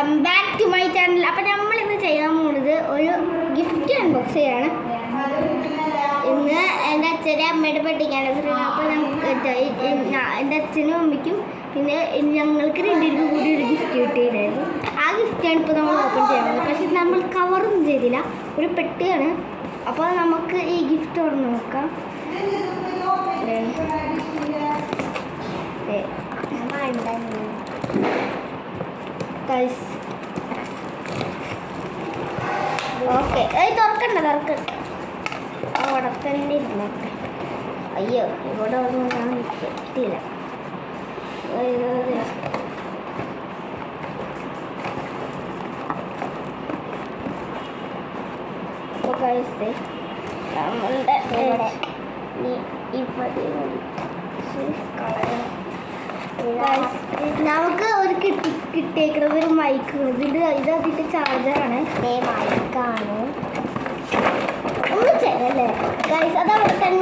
Welcome back to my channel. അപ്പം നമ്മൾ ഇന്ന് ചെയ്യാൻ പോകുന്നത് ഒരു ഗിഫ്റ്റ് അൺബോക്സ് ചെയ്യാണ്. ഇന്ന് എൻ്റെ അച്ഛൻ്റെ അമ്മയുടെ പെട്ടിക്കാണ്. അപ്പോൾ എൻ്റെ അച്ഛനും അമ്മയ്ക്കും പിന്നെ ഞങ്ങൾക്ക് രണ്ടുപേർക്കും കൂടി ഒരു ഗിഫ്റ്റ് കിട്ടിയിട്ടുണ്ടായിരുന്നു. ആ ഗിഫ്റ്റാണ് ഇപ്പോൾ നമ്മൾ ഓപ്പൺ ചെയ്യുന്നത്. പക്ഷേ നമ്മൾ കവറൊന്നും ചെയ്തില്ല, ഒരു പെട്ടിയാണ്. അപ്പോൾ നമുക്ക് ഈ ഗിഫ്റ്റ് തുറന്ന് നോക്കാം. ഓക്കെ, തുറക്കണ്ട അവിടെ തന്നെ ഇരുന്നോട്ടെ. അയ്യോ, ഇവിടെ ഒന്നും ഞാൻ കിട്ടിയില്ല. നമ്മളുടെ നമുക്ക് ഒരു കിട്ടിയേക്കുന്നത് ഒരു മൈക്ക്. ഇത് അതിൻ്റെ ചാർജറാണ്. മൈക്കാണ് ഒന്നും ചെയ്യല്ലേ ഗൈസ്, അത് അവിടെ തന്നെ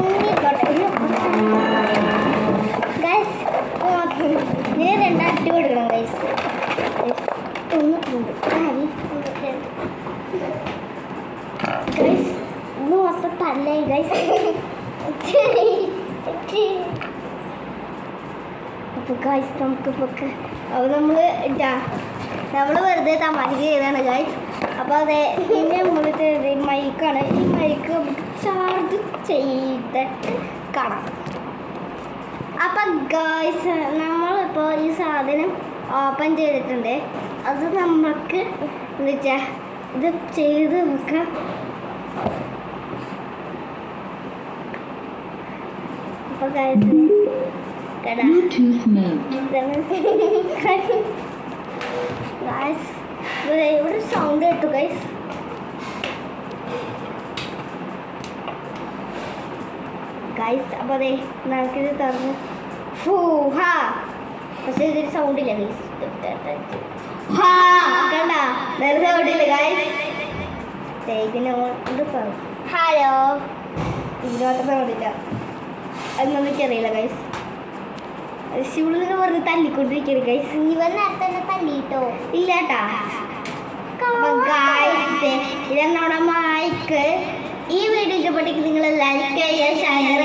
ഗൈസ്. ഇതിന് രണ്ടാട്ടി കൊടുക്കണം ഗൈസ്. ഗൈസ് ഇന്ന് മൊത്തം തല്ലായി ഗൈസ്. അപ്പോൾ ഗൈസ് നമുക്കിപ്പോൾ നമ്മൾ വെറുതെ തമാശ ചെയ്താണ് ഗൈസ്. അപ്പോൾ അതെ, പിന്നെ നമ്മളിത് മൈക്കാണ്. ഈ മൈക്ക് ചാർജ് ചെയ്തിട്ട് കാണാം. അപ്പം ഗൈസ് നമ്മളിപ്പോൾ ഈ സാധനം ഓപ്പൺ ചെയ്തിട്ടുണ്ട്. അത് നമുക്ക് എന്താ വെച്ചാൽ ഇത് ചെയ്ത് നോക്കാം. അപ്പോൾ ഗൈസ് ഇവിടെ സൗണ്ട് കേട്ടു ഗൈസ്. ഗൈസ് അപ്പോൾ അതെ നമുക്കിത് തുറന്ന് പക്ഷേ ഇതിൽ സൗണ്ടില്ല ഗൈസ്. കണ്ട നല്ല സൗണ്ടില്ല ഗൈസ്. ഇതിനോട് പറഞ്ഞു ഹലോ, ഇതിനോട്ട് സൗണ്ടില്ല. അത് നമുക്കറിയില്ല ഗൈസ്. ശിവളിനെ വെറുതെ തല്ലിക്കൊണ്ടിരിക്കരുത് ഗൈസ്. ഇവൻ നേരത്തെ തന്നെ തല്ലിട്ടോ ഇല്ല കേട്ടാ. ഇതാണ് നമ്മുടെ മൈക്ക്. ഈ വീഡിയോ ഇഷ്ടപ്പെട്ടെങ്കിൽ നിങ്ങൾ ലൈക്ക് ചെയ്യുക, ഷെയർ